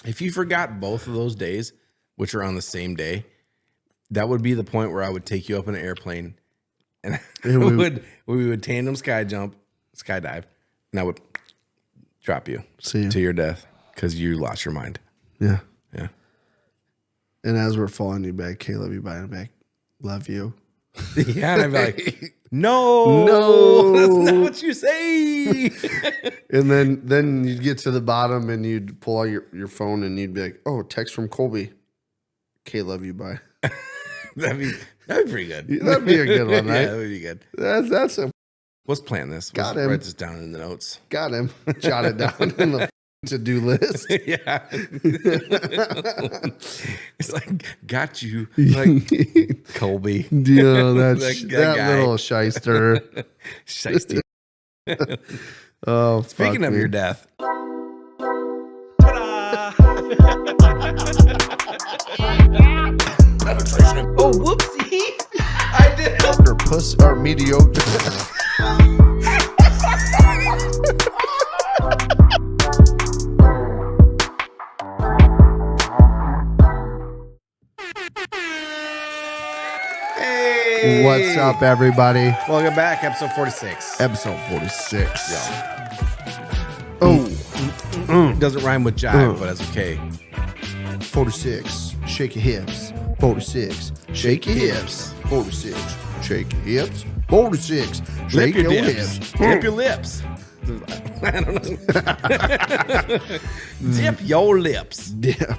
If you forgot both of those days, which are on the same day, that would be the point where I would take you up in an airplane and we would tandem skydive, and I would drop you to your death because you lost your mind. Yeah. Yeah. And as we're falling you back, KLYB in the back, love you. Yeah, and I'd be like, no, that's not what you say. And then you'd get to the bottom and you'd pull out your phone and you'd be like, oh, text from Colby. KLYB. That'd be pretty good. That'd be a good one, right? Yeah, that would be good. That's a. Let's plan this. Let's write this down in the notes. Got him. Jot it down in the to-do list. Yeah. It's like, got you. Like Colby. Yeah, that little shyster. Shiesty. Oh, speaking of your death. Oh, whoopsie. I did. Or puss or mediocre. Hey. What's up, everybody? Welcome back, episode 46. Episode 46. Yeah. Oh. Doesn't rhyme with jive, but that's okay. 46. Shake your hips. 46. Shake your hips. 46. Shake your hips. 46. Shake your hips. Dip your lips. I don't know. Dip your lips.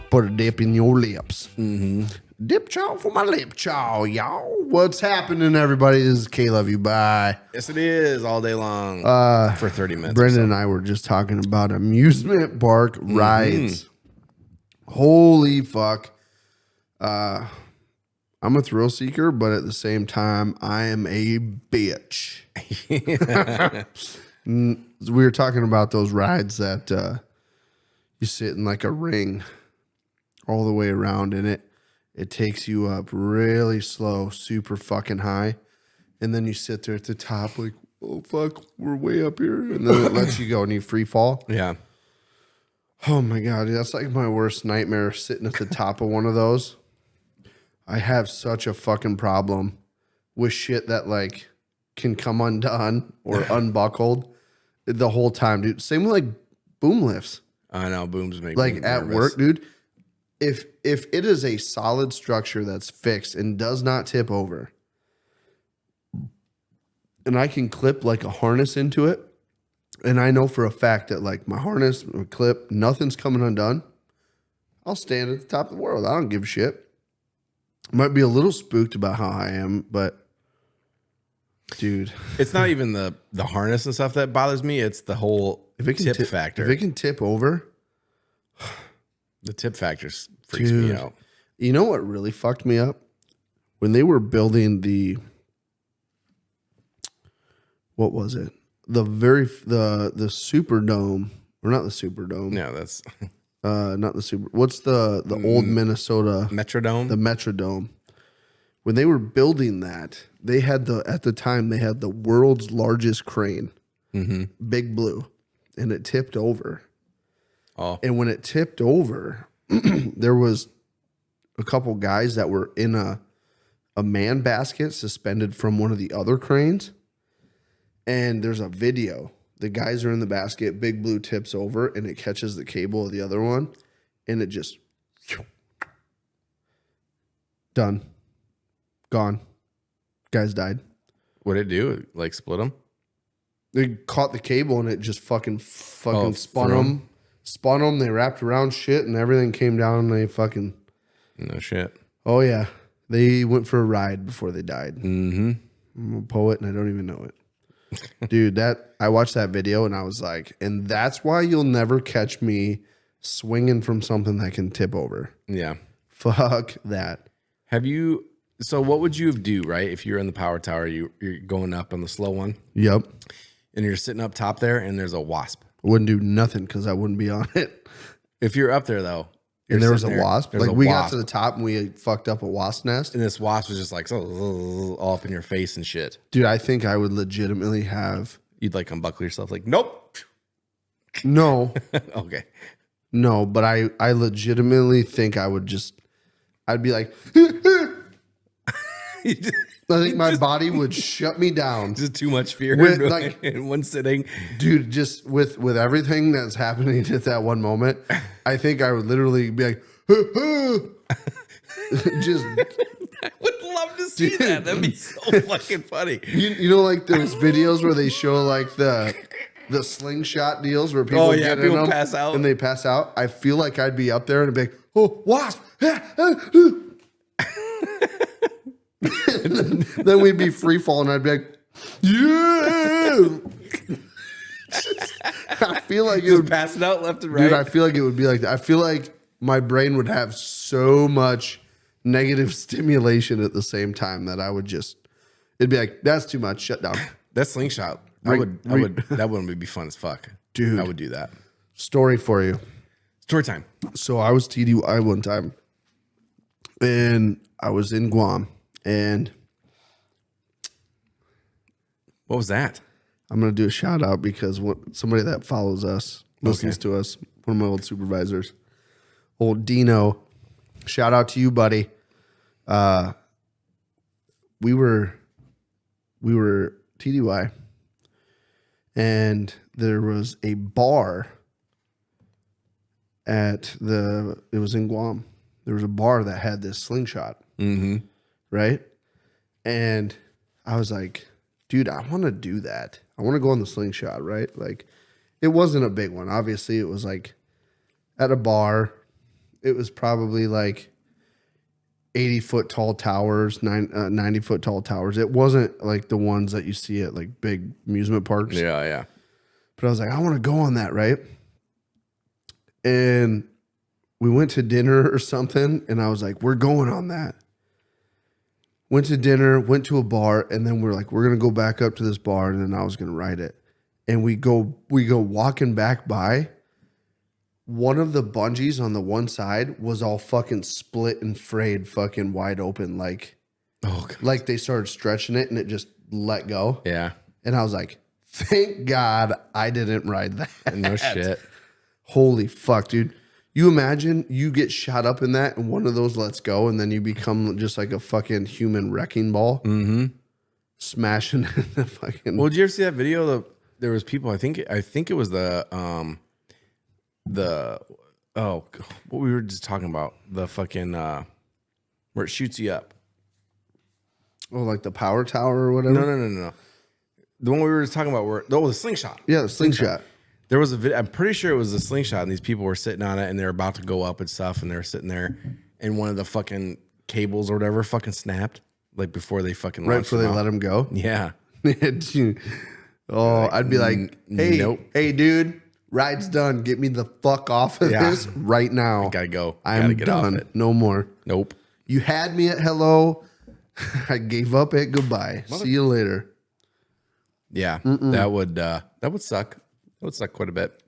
Put a dip in your lips. Mm-hmm. Dip chow for my lip chow, y'all. What's happening, everybody? This is KLYB. Yes, it is all day long for 30 minutes. Brendan and I were just talking about amusement park rides. Holy fuck. I'm a thrill seeker, but at the same time, I am a bitch. We were talking about those rides that you sit in like a ring all the way around in it. It takes you up really slow, super fucking high. And then you sit there at the top like, oh, fuck, we're way up here. And then it lets you go and you free fall. Yeah. Oh, my God. That's like my worst nightmare, sitting at the top of one of those. I have such a fucking problem with shit that like can come undone or unbuckled the whole time, dude. Same with like boom lifts. I know, booms make like me at nervous. work, dude. If it is a solid structure that's fixed and does not tip over, and I can clip like a harness into it, and I know for a fact that like my harness, my clip, nothing's coming undone, I'll stand at the top of the world. I don't give a shit. Might be a little spooked about how I am, but dude, it's not even the harness and stuff that bothers me. It's the whole tip factor. If it can tip over, the tip factor freaks me out. You know what really fucked me up? When they were building what was it? The Superdome, or not the Superdome. No, that's not the Super. What's the old Minnesota Metrodome? The Metrodome. When they were building that, at the time they had the world's largest crane, Big Blue, and it tipped over. Oh. And when it tipped over, there was a couple guys that were in a man basket suspended from one of the other cranes. And there's a video. The guys are in the basket. Big Blue tips over and it catches the cable of the other one. And it just done. Gone. Guys died. What'd it do? Like split them? They caught the cable and it just fucking spun threw 'em? Spun them. They wrapped around shit and everything came down and they fucking. No shit. Oh, yeah. They went for a ride before they died. Mm-hmm. I'm a poet and I don't even know it. Dude, I watched that video and I was like, and that's why you'll never catch me swinging from something that can tip over. Yeah. Fuck that. So what would you do, right? If you're in the power tower, you're going up on the slow one. Yep. And you're sitting up top there and there's a wasp. I wouldn't do nothing because I wouldn't be on it. If you're up there though. And there was a wasp. Like we got wasp. to the top and we fucked up a wasp nest. And this wasp was just like all up in your face and shit. Dude, I think I would legitimately have. You'd like unbuckle yourself like, nope. No. Okay. No, but I legitimately think I'd be like, I think my body would shut me down. Just too much fear in one sitting. Dude, just with everything that's happening at that one moment, I think I would literally be like, just. I would love to see that. That'd be so fucking funny. You know, like those videos where they show like the slingshot deals where people get in them pass out and they pass out. I feel like I'd be up there and be like, oh, wasp. Then we'd be free falling. I'd be like, yeah. I feel like it would pass it out left and right. Dude, I feel like it would be like that. I feel like my brain would have so much negative stimulation at the same time that I would it'd be like, that's too much. Shut down. That slingshot. That would be fun as fuck. Dude. I would do that. Story for you. Story time. So I was TDY one time and I was in Guam and what was that? I'm going to do a shout out because somebody that follows us, listens to us, one of my old supervisors, old Dino, shout out to you, buddy. We were TDY and there was a bar it was in Guam. There was a bar that had this slingshot. Mm-hmm. Right? And I was like, dude, I want to do that. I want to go on the slingshot, right? Like, it wasn't a big one. Obviously, it was like at a bar. It was probably like 80-foot tall towers, 90-foot tall towers. It wasn't like the ones that you see at like big amusement parks. Yeah, yeah. But I was like, I want to go on that, right? And we went to dinner or something, and I was like, we're going on that. Went to dinner, went to a bar, and then we're like, we're going to go back up to this bar, and then I was going to ride it. And we go walking back by. One of the bungees on the one side was all fucking split and frayed, fucking wide open, like they started stretching it and it just let go. Yeah. And I was like, thank God I didn't ride that. No shit. Holy fuck, dude. You imagine you get shot up in that and one of those lets go and then you become just like a fucking human wrecking ball. Mm-hmm. Smashing the fucking... Well, did you ever see that video? There was people, I think it was what we were just talking about, the fucking where it shoots you up. Oh, like the power tower or whatever? No. The one we were just talking about the slingshot. Yeah, the slingshot. There was a video, I'm pretty sure it was a slingshot, and these people were sitting on it and they're about to go up and stuff, and they're sitting there and one of the fucking cables or whatever fucking snapped like before they fucking right before they let him go. Yeah. Oh, I'd be like, hey, nope. Hey, dude, ride's done. Get me the fuck off of this right now. I gotta go. I'm get done. off it. No more. Nope. You had me at hello. I gave up at goodbye. See you later. Yeah, that would suck. That would suck quite a bit.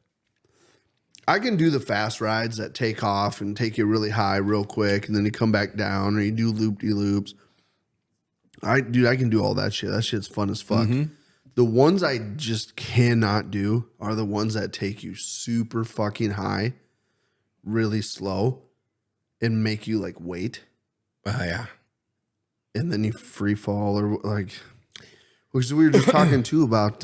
I can do the fast rides that take off and take you really high real quick, and then you come back down, or you do loop-de-loops. I can do all that shit. That shit's fun as fuck. Mm-hmm. The ones I just cannot do are the ones that take you super fucking high, really slow, and make you like wait. Yeah. And then you free fall or like, which we were just talking too about,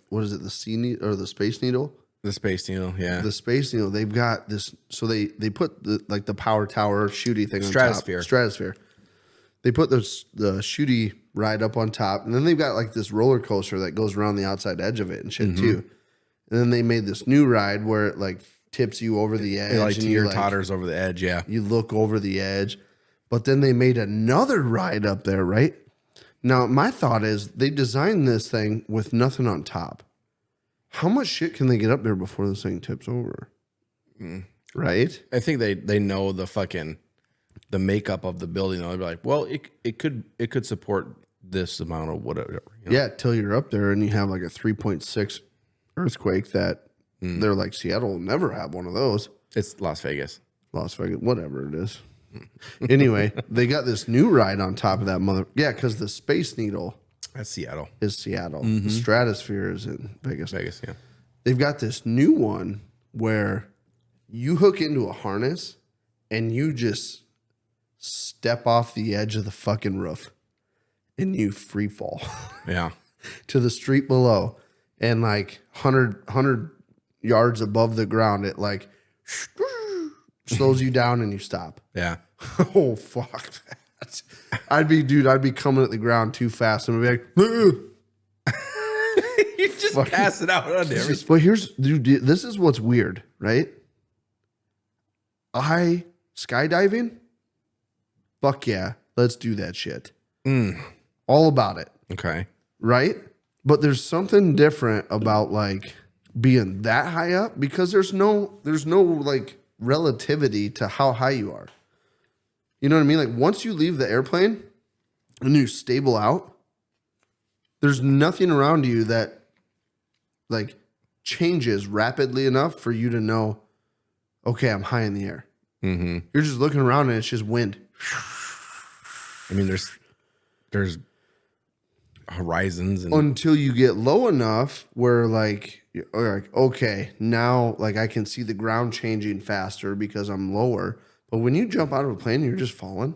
what is it? The sea needle or the space needle? The space needle. Yeah. The space needle. They've got this. So they put the power tower shooty thing on Stratosphere. top. Stratosphere. They put the shooty ride up on top, and then they've got like this roller coaster that goes around the outside edge of it and shit too. And then they made this new ride where it like tips you over the edge. It like and teeter totters over the edge. Yeah. You look over the edge, but then they made another ride up there, right? Now, my thought is they designed this thing with nothing on top. How much shit can they get up there before this thing tips over? Right? I think they know the makeup of the building. They'll be like, well, it could support this amount of whatever. You know? Yeah, till you're up there and you have like a 3.6 earthquake that they're like, Seattle will never have one of those. It's Las Vegas. Las Vegas, whatever it is. Anyway, they got this new ride on top of that mother. Yeah, because the Space Needle That's Seattle. is Seattle. The Stratosphere is in Vegas. Vegas, yeah. They've got this new one where you hook into a harness and you just step off the edge of the fucking roof and you free fall Yeah. to the street below, and like 100 yards above the ground, it like slows you down and you stop. Yeah. Oh, fuck that. I'd be coming at the ground too fast and I'd be like, You just pass it out on every. but here's, dude, this is what's weird, right? Skydiving, fuck yeah, let's do that shit. All about it, Okay. right? But there's something different about like being that high up, because there's no like relativity to how high you are. You know what I mean? Like once you leave the airplane and you stable out, there's nothing around you that like changes rapidly enough for you to know, okay, I'm high in the air. Mm-hmm. You're just looking around and it's just wind. I mean, there's horizons and Until you get low enough where like, you're like, okay, now like I can see the ground changing faster because I'm lower. But when you jump out of a plane, you're just falling.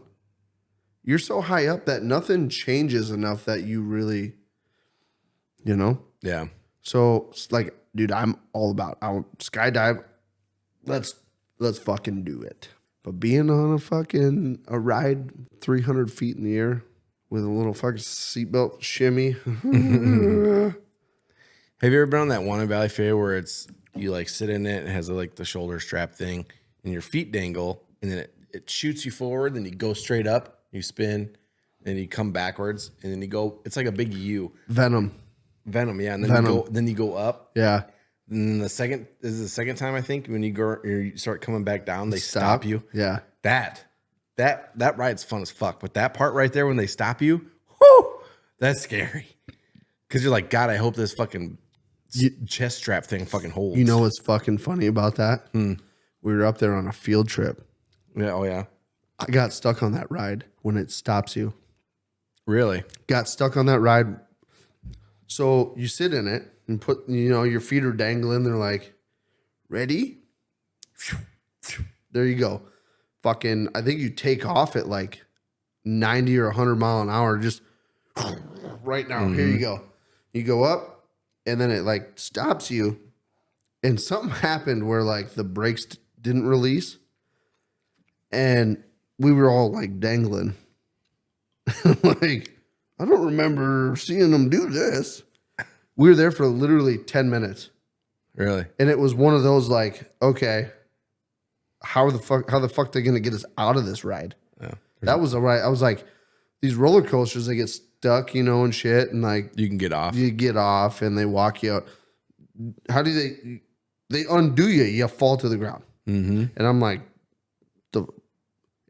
You're so high up that nothing changes enough that you really, you know? yeah. So like, dude, I'm all about, I'll skydive. Let's fucking do it. But being on a ride 300 feet in the air with a little fucking seatbelt shimmy. Have you ever been on that one in Valley Fair where it's you like sit in it and it has like the shoulder strap thing and your feet dangle and then it shoots you forward, then you go straight up, you spin, and you come backwards, and then you go. It's like a big U. Venom, yeah. And then you go up. yeah. And the second time I think when you start coming back down, they stop you. Yeah. That ride's fun as fuck. But that part right there when they stop you, whoo, that's scary. Because you're like, God, I hope this fucking chest strap thing fucking holds. You know what's fucking funny about that? We were up there on a field trip. Yeah. Oh yeah. I got stuck on that ride when it stops you. Really? Got stuck on that ride. So you sit in it and put, your feet are dangling. They're like, ready? There you go. Fucking, I think you take off at like 90 or 100 mile an hour. Just right now. Here you go. You go up and then it like stops you. And something happened where like the brakes didn't release. And we were all like dangling. Like, I don't remember seeing them do this. We were there for literally 10 minutes. Really? And it was one of those like, okay, how the fuck they gonna get us out of this ride? Yeah. That was a ride. I was like, these roller coasters, they get stuck, and shit, and like You can get off. you get off and they walk you out. How do they undo you? You fall to the ground. Mm-hmm. And I'm like,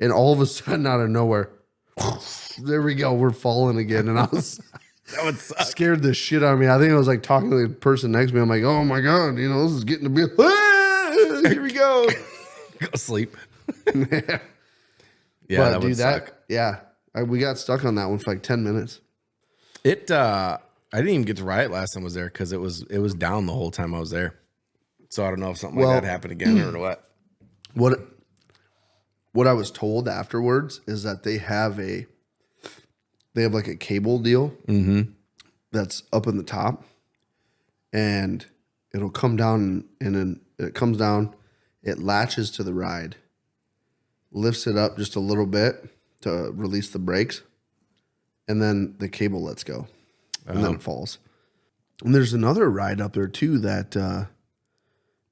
and all of a sudden out of nowhere, there we go, we're falling again. And I was That would suck. scared the shit out of me. I think I was like talking to the person next to me. I'm like, oh my God, this is getting to be, here we go. Go sleep. Yeah, but that would suck. We got stuck on that one for like 10 minutes. I didn't even get to ride it last time I was there because it was down the whole time I was there. So I don't know if something like that happened again or what. What I was told afterwards is that they have like a cable deal that's up in the top, and it'll come down, and then it comes down, it latches to the ride, lifts it up just a little bit to release the brakes, and then the cable lets go, and then it falls. And there's another ride up there too that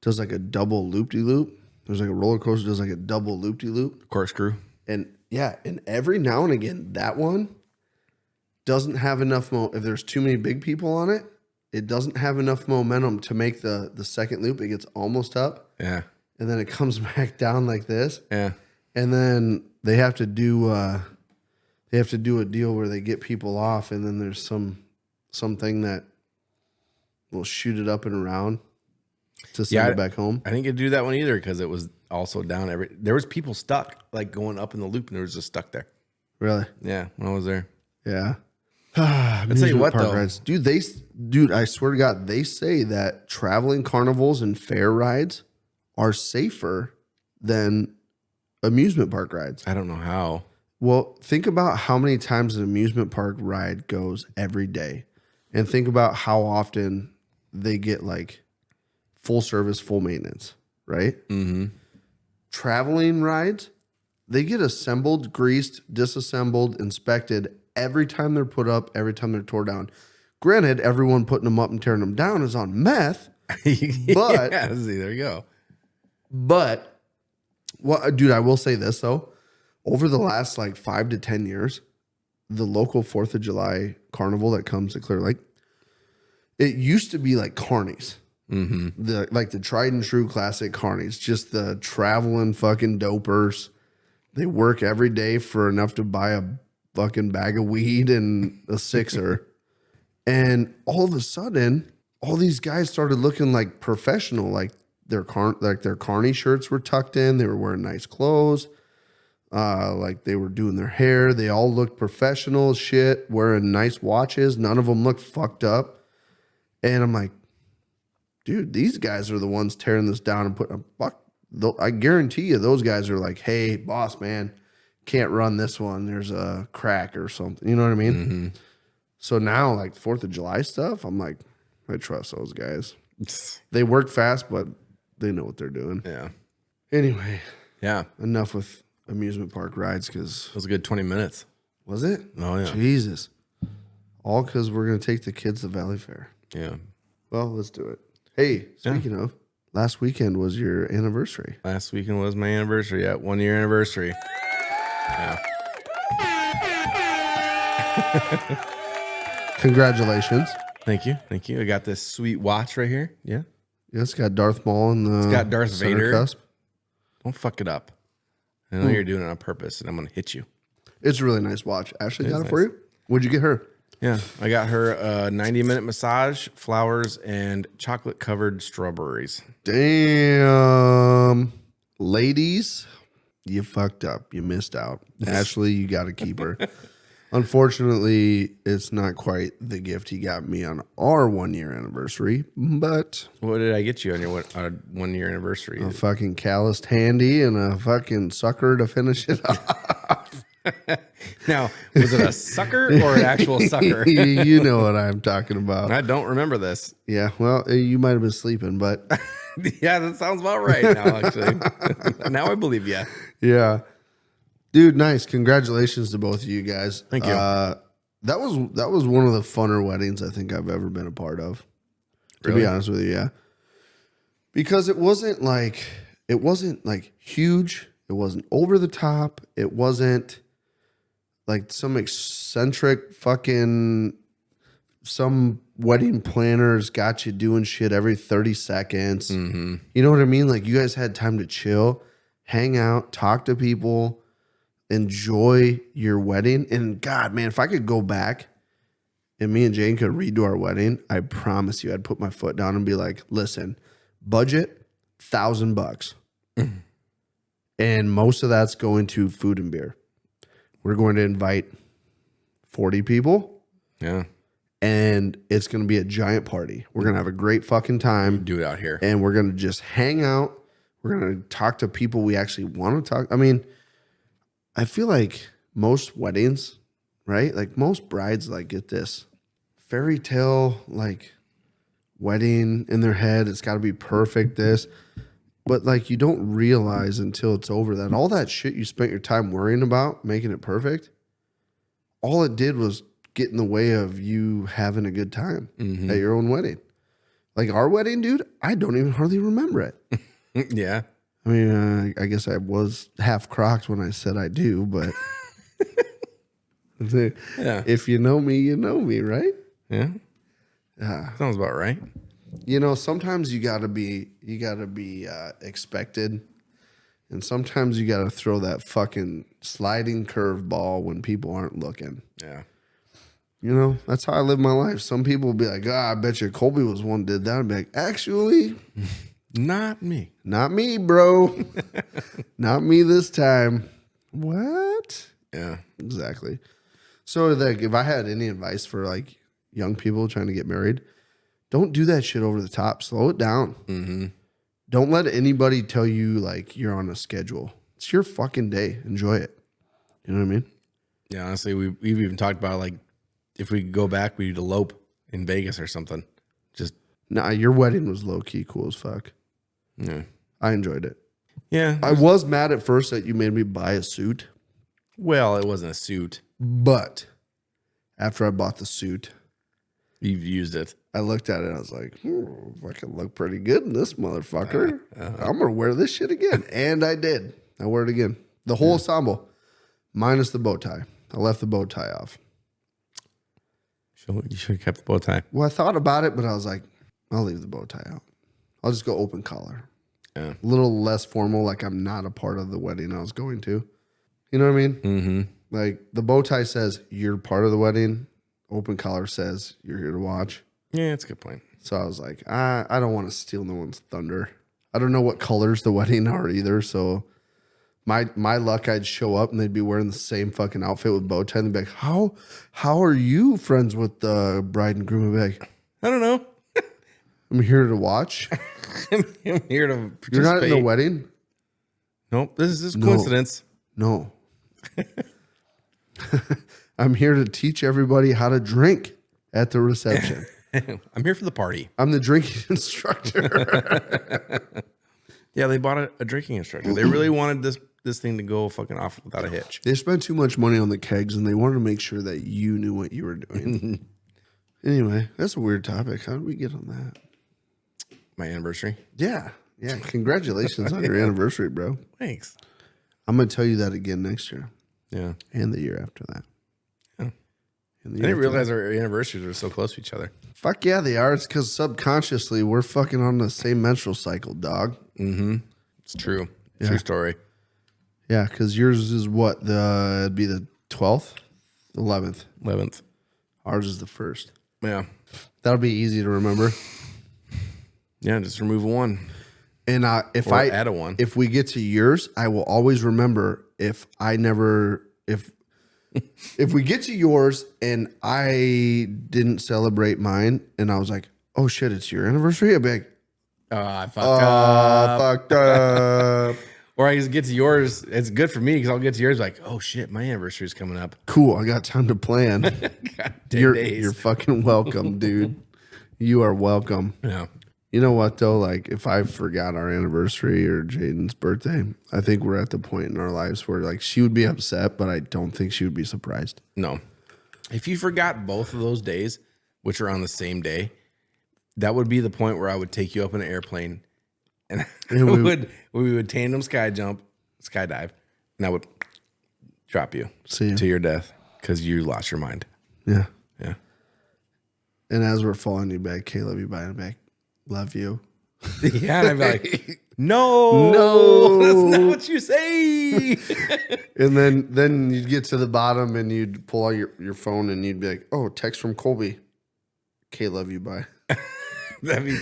does like a double loop-de-loop. There's like a roller coaster that does like a double loop-de-loop. Corkscrew. And and every now and again, that one doesn't have enough, if there's too many big people on it, it doesn't have enough momentum to make the second loop. It gets almost up. Yeah. And then it comes back down like this. Yeah. And then they have to do a deal where they get people off, and then there's something that will shoot it up and around to send it back home. I didn't get to do that one either because it was also down. There was people stuck like going up in the loop and there was just stuck there. Really? Yeah, when I was there. Yeah. I'll tell you what though. Rides. Dude, I swear to God, they say that traveling carnivals and fair rides are safer than amusement park rides. I don't know how. Well, think about how many times an amusement park ride goes every day. And think about how often they get like full service, full maintenance, right? Mm-hmm. Traveling rides, they get assembled, greased, disassembled, inspected every time they're put up, every time they're tore down. Granted, everyone putting them up and tearing them down is on meth, but yeah, see, there you go. But, well, dude, I will say this though. Over the last like 5 to 10 years, the local 4th of July carnival that comes to Clear Lake, it used to be like carnies. Mm-hmm. The tried and true classic carnies, just the traveling fucking dopers. They work every day for enough to buy a fucking bag of weed and a sixer. And all of a sudden, all these guys started looking like professional, like their carny shirts were tucked in. They were wearing nice clothes. Like they were doing their hair. They all looked professional as shit, wearing nice watches. None of them looked fucked up. And I'm like, dude, these guys are the ones tearing this down and putting a fuck. I guarantee you those guys are like, hey, boss, man, can't run this one. There's a crack or something. You know what I mean? Mm-hmm. So now, like 4th of July stuff, I'm like, I trust those guys. They work fast, but they know what they're doing. Yeah. Anyway. Yeah. Enough with amusement park rides because. It was a good 20 minutes. Was it? Oh, yeah. Jesus. All because we're going to take the kids to Valley Fair. Yeah. Well, let's do it. Hey, speaking of, last weekend was your anniversary. Last weekend was my anniversary. Yeah, 1 year anniversary. Yeah. Congratulations. Thank you. Thank you. I got this sweet watch right here. Yeah. Yeah, it's got Darth Maul in the It's got Darth center Vader. cusp. Don't fuck it up. I know you're doing it on purpose, and I'm going to hit you. It's a really nice watch. Ashley got it for nice. you? What'd you get her? Yeah. I got her a 90-minute massage, flowers, and chocolate-covered strawberries. Damn. Ladies, you fucked up. You missed out. Ashley, you got to keep her. Unfortunately, it's not quite the gift he got me on our 1 year anniversary, but What did I get you on your 1 year anniversary? a fucking calloused handy and a fucking sucker to finish it off. Now, was it a sucker or an actual sucker? You know what I'm talking about. I don't remember this. Yeah, well, you might have been sleeping, but Yeah, that sounds about right now, actually. Now I believe you. yeah. Dude, nice. Congratulations to both of you guys. Thank you. That was one of the funner weddings I think I've ever been a part of. To Really? be honest with you, yeah. Because it wasn't like huge. It wasn't over the top. It wasn't like some eccentric fucking some wedding planners got you doing shit every 30 seconds. Mm-hmm. You know what I mean? Like you guys had time to chill, hang out, talk to people, enjoy your wedding. And God, man, if I could go back and me and Jane could redo our wedding, I promise you I'd put my foot down and be like, listen, budget $1,000. And most of that's going to food and beer. We're going to invite 40 people. Yeah. And it's going to be a giant party. We're going to have a great fucking time. Do it out here. And we're going to just hang out. We're going to talk to people we actually want to talk. I mean, I feel like most weddings, right? Like most brides like get this fairy tale like wedding in their head. It's got to be perfect, this. But like you don't realize until it's over that all that shit you spent your time worrying about, making it perfect, all it did was get in the way of you having a good time at your own wedding. Like our wedding, dude, I don't even hardly remember it. Yeah. I mean, I guess I was half crocked when I said I do, but Yeah. if you know me, right? Yeah. Yeah. Sounds about right. You know, sometimes you gotta be expected, and sometimes you gotta throw that fucking sliding curveball when people aren't looking. Yeah. You know, that's how I live my life. Some people will be like, I bet you Colby was one did that. I'd be like, actually, Not me. not me, bro. Not me this time. What? Yeah. Exactly. So like if I had any advice for like young people trying to get married, don't do that shit over the top. Slow it down. Mm-hmm. Don't let anybody tell you like you're on a schedule. It's your fucking day. Enjoy it. You know what I mean? Yeah, honestly, we've even talked about like if we could go back, we'd elope in Vegas or something. Just Nah, your wedding was low key cool as fuck. yeah, I enjoyed it. yeah. I was mad at first that you made me buy a suit, Well, it wasn't a suit. but after I bought the suit, You've used it. I looked at it. I was like, I can look pretty good in this motherfucker. I'm gonna wear this shit again, and I did. I wore it again. The whole ensemble, minus the bow tie. I left the bow tie off. You should have kept the bow tie. Well, I thought about it, but I was like, I'll leave the bow tie out. I'll just go open collar. Yeah. A little less formal, like I'm not a part of the wedding I was going to. You know what I mean? Mm-hmm. Like the bow tie says you're part of the wedding. Open collar says you're here to watch. Yeah, that's a good point. So I was like, I don't want to steal no one's thunder. I don't know what colors the wedding are either. So my luck, I'd show up and they'd be wearing the same fucking outfit with bow tie. And they'd be like, how are you friends with the bride and groom? I'd be like, I don't know. I'm here to watch. I'm here to participate. You're not in the wedding? Nope. This is No. coincidence. No. I'm here to teach everybody how to drink at the reception. I'm here for the party. I'm the drinking instructor. Yeah, they bought a drinking instructor. They really wanted this thing to go fucking off without a hitch. They spent too much money on the kegs and they wanted to make sure that you knew what you were doing. Anyway, that's a weird topic. How did we get on that? My anniversary. Yeah. Yeah. Congratulations on your anniversary, bro. Thanks. I'm going to tell you that again next year Yeah. and the year after that. Yeah. And the I year didn't after realize our anniversaries were so close to each other. that. Fuck yeah, they are. It's because subconsciously we're fucking on the same menstrual cycle, dog. Mm-hmm. It's true. Yeah. True story. Yeah, because yours is what? It'd be the 12th? 11th. 11th. Ours is the 1st. Yeah. That'll be easy to remember. Yeah, just remove one. And Or add a one. if we get to yours, I will always remember if we get to yours and I didn't celebrate mine and I was like, oh shit, it's your anniversary. I'd be like, I fucked up. fucked up. Or I just get to yours. It's good for me because I'll get to yours like, oh shit, my anniversary is coming up. Cool. I got time to plan. God, 10 You're days. fucking welcome, dude. You are welcome. Yeah. You know what though? Like if I forgot our anniversary or Jaden's birthday, I think we're at the point in our lives where like she would be upset, but I don't think she would be surprised. No. If you forgot both of those days, which are on the same day, that would be the point where I would take you up in an airplane and we would tandem skydive, and I would drop you See ya. to your death because you lost your mind. Yeah. Yeah. And as we're falling you back, KLYB by and back. Love you. Yeah. And I'd be like, no, that's not what you say. And then you'd get to the bottom and you'd pull out your phone and you'd be like, oh, text from Colby. KLYB. That'd be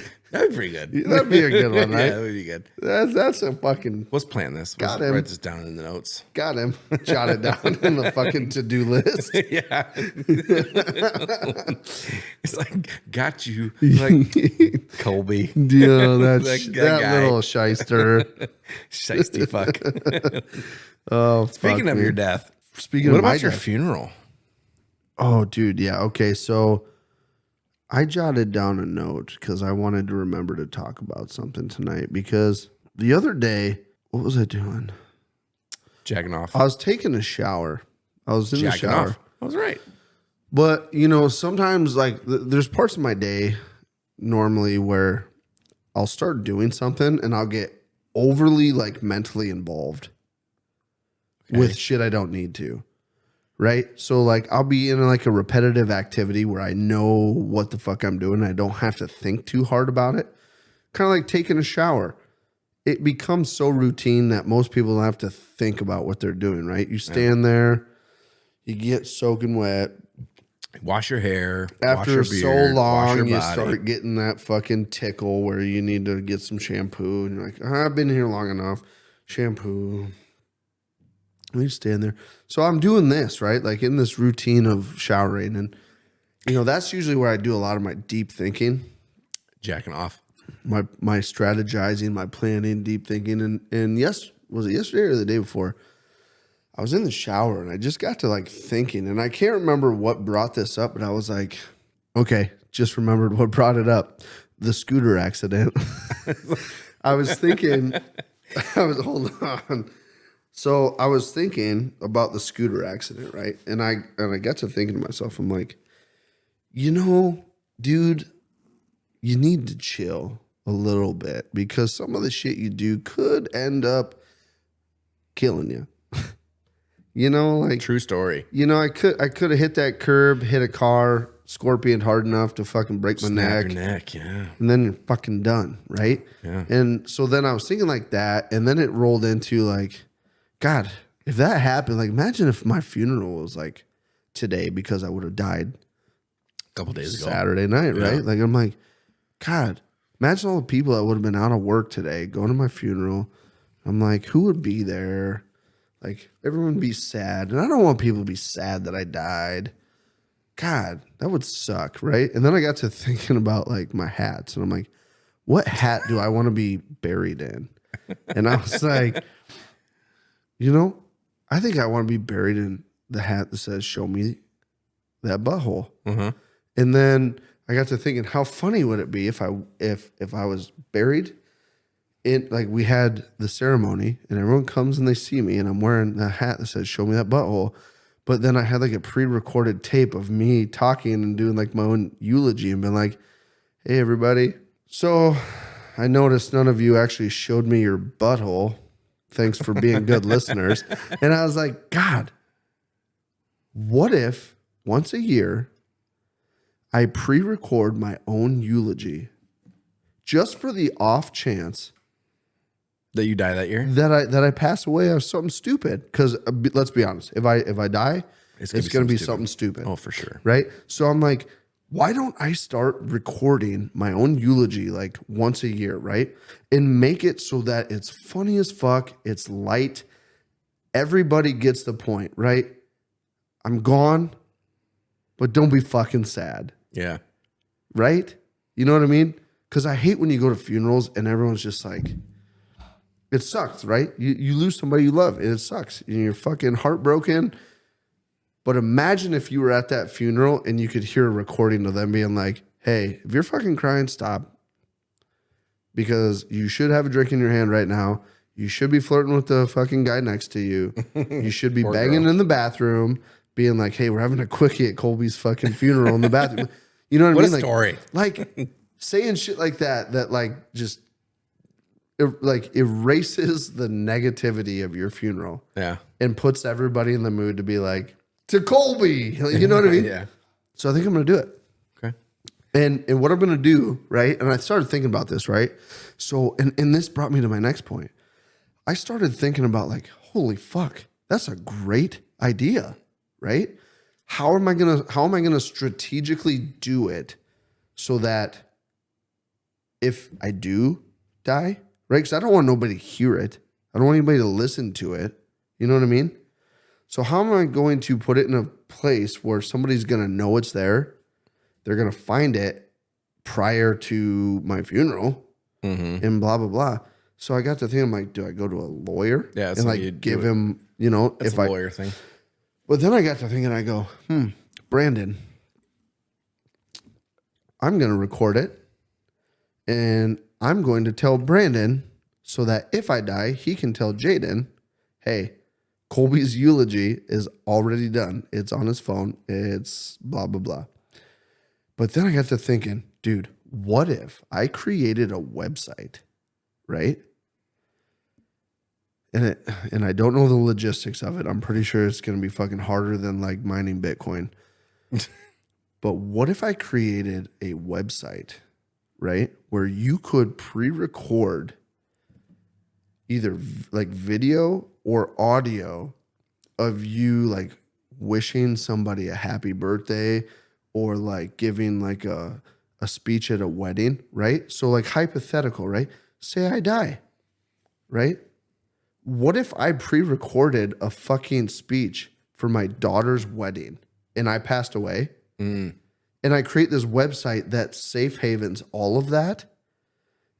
pretty good. That'd be a good one, right? Yeah, that would be good. That's a fucking Let's plan this. Got Let's him. write this down in the notes. got him. Jot it down in the fucking to-do list. Yeah. It's like, got you. Like Colby. Yeah, That that guy. little shyster. Shiesty fuck. Oh, Speaking fuck of me. your death, Speaking what of my about your death. funeral? Oh, dude, yeah. Okay, so I jotted down a note because I wanted to remember to talk about something tonight because the other day, what was I doing? Jacking off. I was taking a shower. I was in the Jacking shower. off. I was right. But, you know, sometimes like there's parts of my day normally where I'll start doing something and I'll get overly like mentally involved with shit I don't need to. Right? So like I'll be in like a repetitive activity where I know what the fuck I'm doing. I don't have to think too hard about it. Kind of like taking a shower. It becomes so routine that most people don't have to think about what they're doing, right? You stand there, you get soaking wet. Wash your hair. wash After your so beard, wash your long, you body. start getting that fucking tickle where you need to get some shampoo. And you're like, I've been here long enough. Shampoo. And you stand there. So I'm doing this, right? Like in this routine of showering. And, you know, that's usually where I do a lot of my deep thinking. Jacking off. my strategizing, my planning, deep thinking, and yes, was it yesterday or the day before? I was in the shower and I just got to like thinking, and I can't remember what brought this up, but I was like, okay, just remembered what brought it up. The scooter accident. I was thinking, hold on. So I was thinking about the scooter accident, right? And I got to thinking to myself, I'm like, dude, you need to chill a little bit because some of the shit you do could end up killing you. Like True story. I could have hit that curb, hit a car, scorpioned hard enough to fucking break my neck. Your neck, yeah. And then you're fucking done, right? Yeah. And so then I was thinking like that, and then it rolled into like, God, if that happened, like imagine if my funeral was like today because I would have died A couple days ago. Saturday night, right? Like I'm like, God, imagine all the people that would have been out of work today going to my funeral. I'm like, who would be there? Like everyone would be sad. And I don't want people to be sad that I died. God, that would suck, right? And then I got to thinking about like my hats. And I'm like, what hat do I want to be buried in? And I was like, I think I want to be buried in the hat that says, show me that butthole. Mm-hmm. And then I got to thinking, how funny would it be if I was buried in, like we had the ceremony and everyone comes and they see me and I'm wearing a hat that says, show me that butthole. But then I had like a pre-recorded tape of me talking and doing like my own eulogy and being like, hey, everybody. So I noticed none of you actually showed me your butthole. Thanks for being good listeners. And I was like, God, what if once a year I pre-record my own eulogy just for the off chance that you die that year? That I pass away of something stupid. Because let's be honest, if I die, it's going to be something stupid. Oh, for sure. Right? So I'm like, why don't I start recording my own eulogy like once a year, right? And make it so that it's funny as fuck, it's light, everybody gets the point, right? I'm gone, but don't be fucking sad. Yeah. Right? You know what I mean? Because I hate when you go to funerals and everyone's just like, it sucks, right? You lose somebody you love and it sucks. You're fucking heartbroken. But imagine if you were at that funeral and you could hear a recording of them being like, hey, if you're fucking crying, stop. Because you should have a drink in your hand right now. You should be flirting with the fucking guy next to you. You should be banging in the bathroom, being like, hey, we're having a quickie at Colby's fucking funeral in the bathroom. You know what I mean? What a story. Like saying shit like that like just like erases the negativity of your funeral. Yeah. And puts everybody in the mood to be like, to Colby. You know what I mean? Yeah. So I think I'm going to do it. Okay. And what I'm going to do, right? And I started thinking about this, right? So, and this brought me to my next point. I started thinking about like, holy fuck, that's a great idea, right? How am I going to strategically do it so that if I do die, right? Because I don't want nobody to hear it. I don't want anybody to listen to it. You know what I mean? So how am I going to put it in a place where somebody's going to know it's there? They're going to find it prior to my funeral and blah, blah, blah. So I got to think, I'm like, do I go to a lawyer? Yeah. And like give him, That's if a lawyer thing. But then I got to thinking, I go, Brandon, I'm going to record it and I'm going to tell Brandon so that if I die, he can tell Jaden, hey, Colby's eulogy is already done. It's on his phone. It's blah, blah, blah. But then I got to thinking, dude, what if I created a website, right? And I don't know the logistics of it. I'm pretty sure it's going to be fucking harder than like mining Bitcoin. But what if I created a website, right, where you could pre-record either like video or audio of you like wishing somebody a happy birthday or like giving like a speech at a wedding, right? So like hypothetical, right? Say I die, right? What if I pre-recorded a fucking speech for my daughter's wedding and I passed away? And I create this website that safe havens all of that.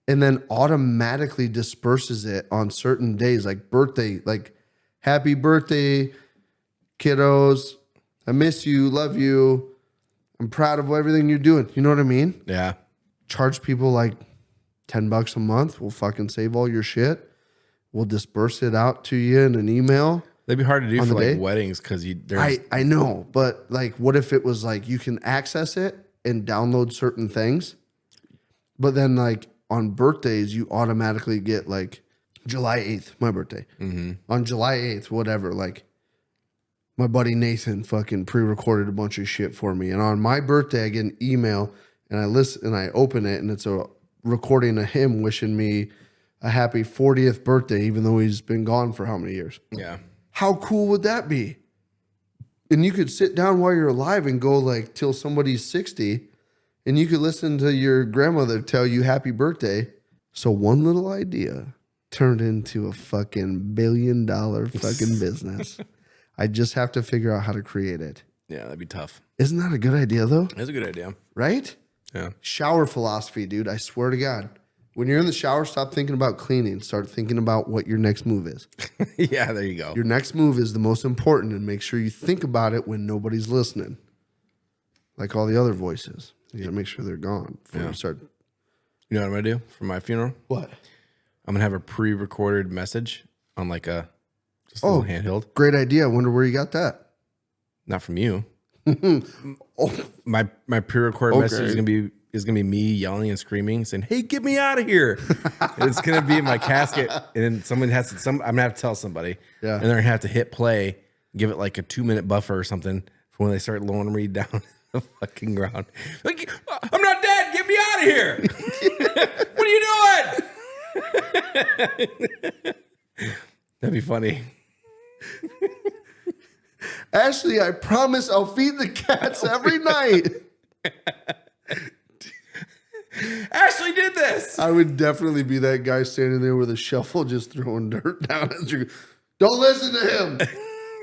and then automatically disperses it on certain days, like birthday, like happy birthday, kiddos. I miss you, love you. I'm proud of everything you're doing. You know what I mean? Yeah. Charge people like $10 a month. We'll fucking save all your shit. We'll disperse it out to you in an email. They'd be hard to do On for the like day? weddings because I know, but like, what if it was like you can access it and download certain things, but then like on birthdays you automatically get like July 8th, my birthday. On July 8th, whatever, like my buddy Nathan fucking pre-recorded a bunch of shit for me, and on my birthday I get an email and I listen and I open it and it's a recording of him wishing me a happy 40th birthday, even though he's been gone for how many years? yeah. How cool would that be? And you could sit down while you're alive and go like till somebody's 60 and you could listen to your grandmother tell you happy birthday. So one little idea turned into a fucking $1 billion fucking business. I just have to figure out how to create it. Yeah, that'd be tough. Isn't that a good idea though? That's a good idea. Right? Yeah. Shower philosophy, dude. I swear to God. When you're in the shower, stop thinking about cleaning. Start thinking about what your next move is. Yeah, there you go. Your next move is the most important, and make sure you think about it when nobody's listening. Like all the other voices. You gotta make sure they're gone before you start. You know what I'm gonna do for my funeral? What? I'm gonna have a pre-recorded message on like a little handheld. Great idea. I wonder where you got that. Not from you. Oh, My pre-recorded message is gonna be me yelling and screaming, saying, "Hey, get me out of here!" And it's gonna be in my casket, and then someone has to. I'm gonna have to tell somebody, Yeah. and they're gonna have to hit play, give it like a 2-minute buffer or something for when they start lowering me down the fucking ground. Like, I'm not dead. Get me out of here! What are you doing? That'd be funny. Ashley, I promise I'll feed the cats every night. Ashley did this. I would definitely be that guy standing there with a shovel just throwing dirt down as you. Don't listen to him.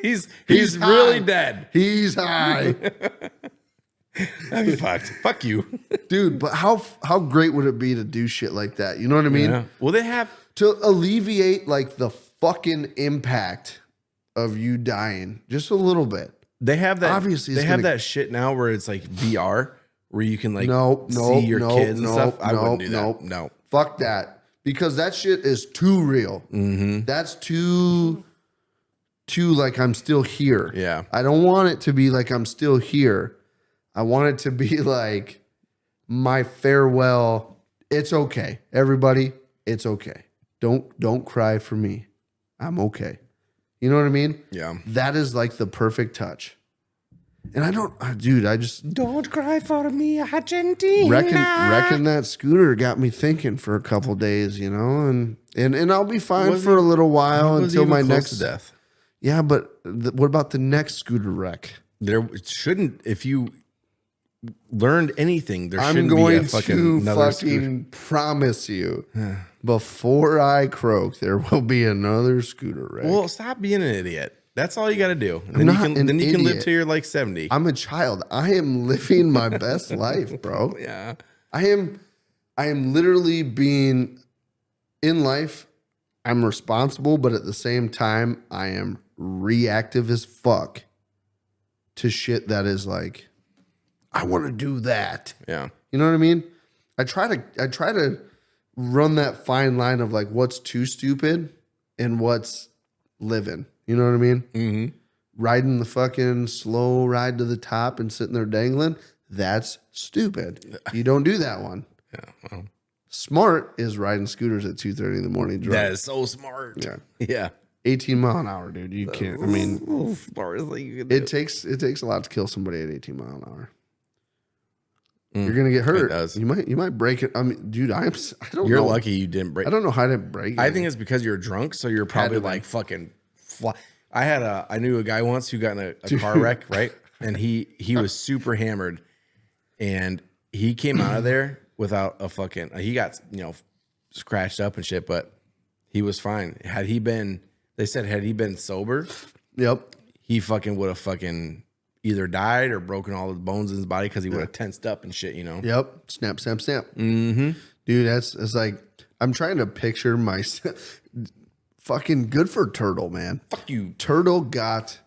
He's high. really dead. He's high. That'd be fucked. Fuck you. Dude, but how great would it be to do shit like that? You know what I mean? Yeah. Well, they have. To alleviate like the fucking impact of you dying just a little bit. They have that. Obviously, they have that shit now where it's like VR, where you can like see your kids and stuff. I wouldn't do that. No. Fuck that. Because that shit is too real. Mm-hmm. That's too like I'm still here. Yeah. I don't want it to be like I'm still here. I want it to be like my farewell. It's okay. Everybody, it's okay. Don't cry for me. I'm okay. You know what I mean? Yeah. That is like the perfect touch. And I just Don't cry for me, Argentina. reckon that scooter got me thinking for a couple days, you know, and I'll be fine for a little while until my next death. Yeah, but what about the next scooter wreck? There shouldn't. If you learned anything, there I'm shouldn't be going a fucking to another fucking promise you, before I croak, there will be another scooter wreck. Well, stop being an idiot. That's all you got to do. And I'm then not an you can live idiot. till you're like 70. I'm a child. I am living my best life, bro. Yeah. I am literally being in life. I'm responsible, but at the same time, I am reactive as fuck to shit that is like, I want to do that. Yeah. You know what I mean? I try to run that fine line of like what's too stupid and what's living. You know what I mean? Mm-hmm. Riding the fucking slow ride to the top and sitting there dangling, that's stupid. You don't do that one. Yeah. Well, Smart is riding scooters at 2:30 in the morning drunk. that is so smart. Yeah. Yeah. 18 mile an hour, dude. You can't. I mean, Smart thing you can do. it takes a lot to kill somebody at 18 mile an hour. You're gonna get hurt. It does. You might break it. I mean, dude, I don't You're know. lucky you didn't break. I don't know how to break it. I think it's because you're drunk, so you're probably to be. like fucking fly. I knew a guy once who got in a car wreck, right? And he was super hammered, and he came out of there without a fucking. He got scratched up and shit, but he was fine. They said had he been sober, Yep. he fucking would have fucking either died or broken all the bones in his body because he would have tensed up and shit. Yep. Snap, snap, snap. Mm-hmm. Dude, it's like I'm trying to picture my fucking good for Turtle, man. Fuck you. Turtle got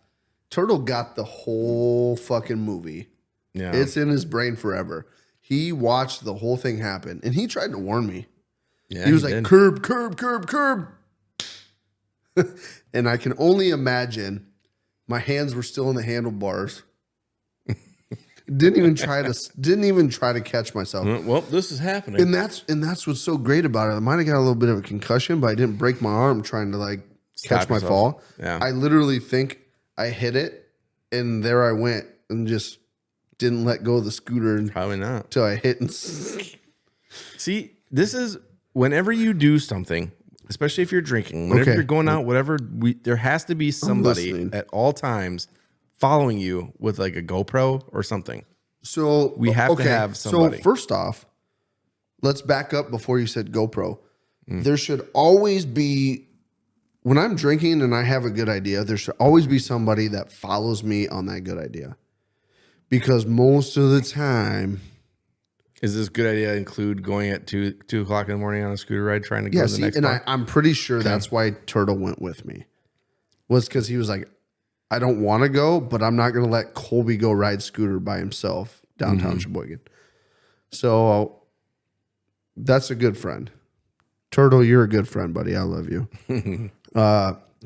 the whole fucking movie. Yeah. It's in his brain forever. He watched the whole thing happen, and he tried to warn me. Yeah, he was like, did. curb, curb, curb, curb. And I can only imagine my hands were still in the handlebars. Didn't even try to catch myself. Well, this is happening. And that's what's so great about it. I might have got a little bit of a concussion, but I didn't break my arm trying to like catch my fall. Yeah. I literally think I hit it, and there I went, and just didn't let go of the scooter Probably not. until I hit. And See, this is whenever you do something, especially if you're drinking, whenever you're going out, whatever, there has to be somebody at all times following you with like a GoPro or something. So we have to have somebody. So first off, let's back up before you said GoPro. There should always be, when I'm drinking and I have a good idea, there should always be somebody that follows me on that good idea. Because most of the time... Is this a good idea to include going at 2 o'clock in the morning on a scooter ride trying to go to the next bar? I'm pretty sure that's why Turtle went with me. Was because he was like, I don't want to go, but I'm not going to let Colby go ride scooter by himself downtown Sheboygan. So that's a good friend. Turtle, you're a good friend, buddy. I love you.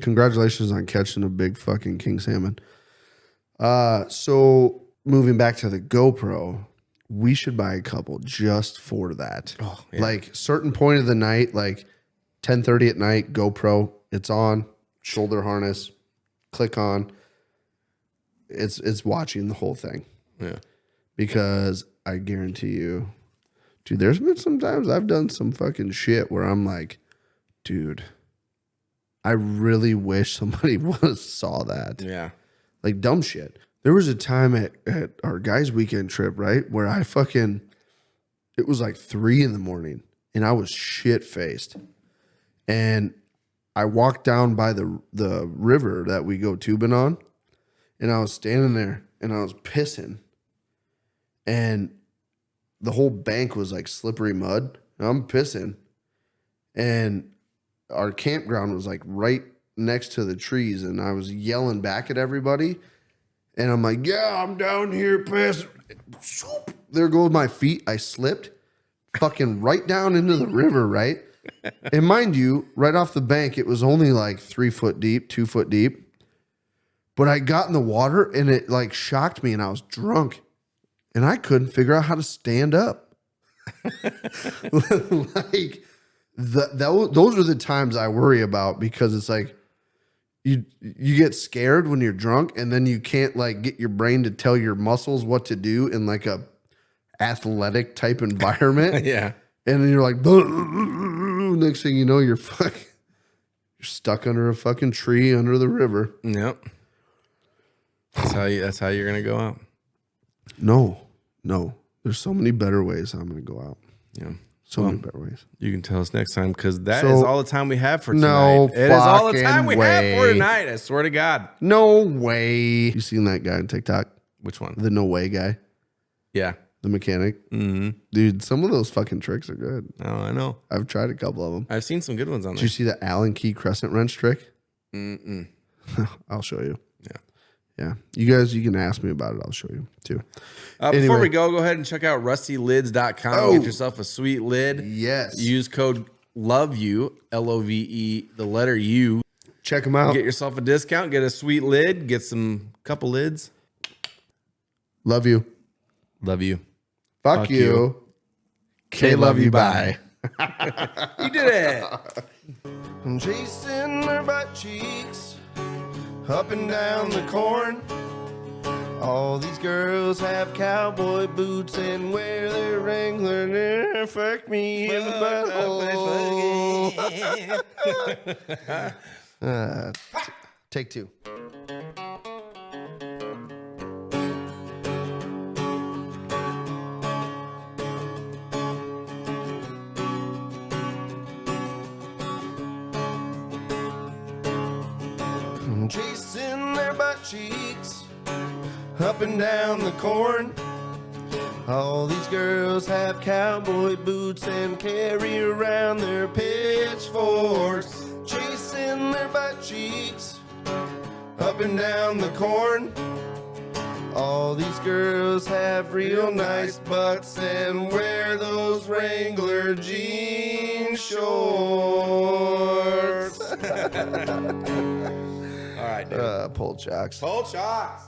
Congratulations on catching a big fucking king salmon. So moving back to the GoPro, we should buy a couple just for that. Oh, yeah. Like certain point of the night, like 10:30 at night, GoPro, it's on, shoulder harness, click on. It's watching the whole thing. Yeah. Because I guarantee you, dude, there's been some times I've done some fucking shit where I'm like, dude, I really wish somebody would have saw that. Yeah. Like dumb shit. There was a time at our guys' weekend trip, right, where it was like 3 a.m. and I was shit faced. And I walked down by the river that we go tubing on, and I was standing there and I was pissing. And the whole bank was like slippery mud. And I'm pissing. And our campground was like right next to the trees, and I was yelling back at everybody. And I'm like, yeah, I'm down here pissing. There goes my feet. I slipped fucking right down into the river, right? And mind you, right off the bank, it was only like 3 foot deep, 2 foot deep. But I got in the water and it like shocked me, and I was drunk. And I couldn't figure out how to stand up. Like, those are the times I worry about, because it's like, you get scared when you're drunk, and then you can't like get your brain to tell your muscles what to do in like a athletic type environment. Yeah. And then you're like, next thing you know, you're stuck under a fucking tree under the river. Yep. That's how you're gonna go out. No. There's so many better ways I'm gonna go out. Yeah. So many better ways. You can tell us next time, because that is all the time we have for tonight. No it is all the time we fucking have for way. tonight. I swear to God. No way. You seen that guy on TikTok? Which one? The no way guy, Yeah. the mechanic. Mm-hmm. Dude, some of those fucking tricks are good. Oh, I know. I've tried a couple of them. I've seen some good ones on Did there. you see the Allen key crescent wrench trick? Mm-mm. I'll show you. Yeah. Yeah. You guys, you can ask me about it. I'll show you too. Before Anyway. we go ahead and check out rustylids.com. Get yourself a sweet lid. Yes. Use code LOVEYOU, LOVE, the letter U. Check them out. Get yourself a discount. Get a sweet lid. Get some couple lids. Love you. Love you. Fuck you. KLYB. You did it. I'm chasing her butt cheeks up and down the corn. All these girls have cowboy boots and wear their Wrangler. Fuck me in the butthole. Take 2. I'm chasing their butt cheeks up and down the corn. All these girls have cowboy boots and carry around their pitchforks, chasing their butt cheeks up and down the corn. All these girls have real nice butts and wear those Wrangler jean shorts. All right, dude. Pull chocks. Pull shots.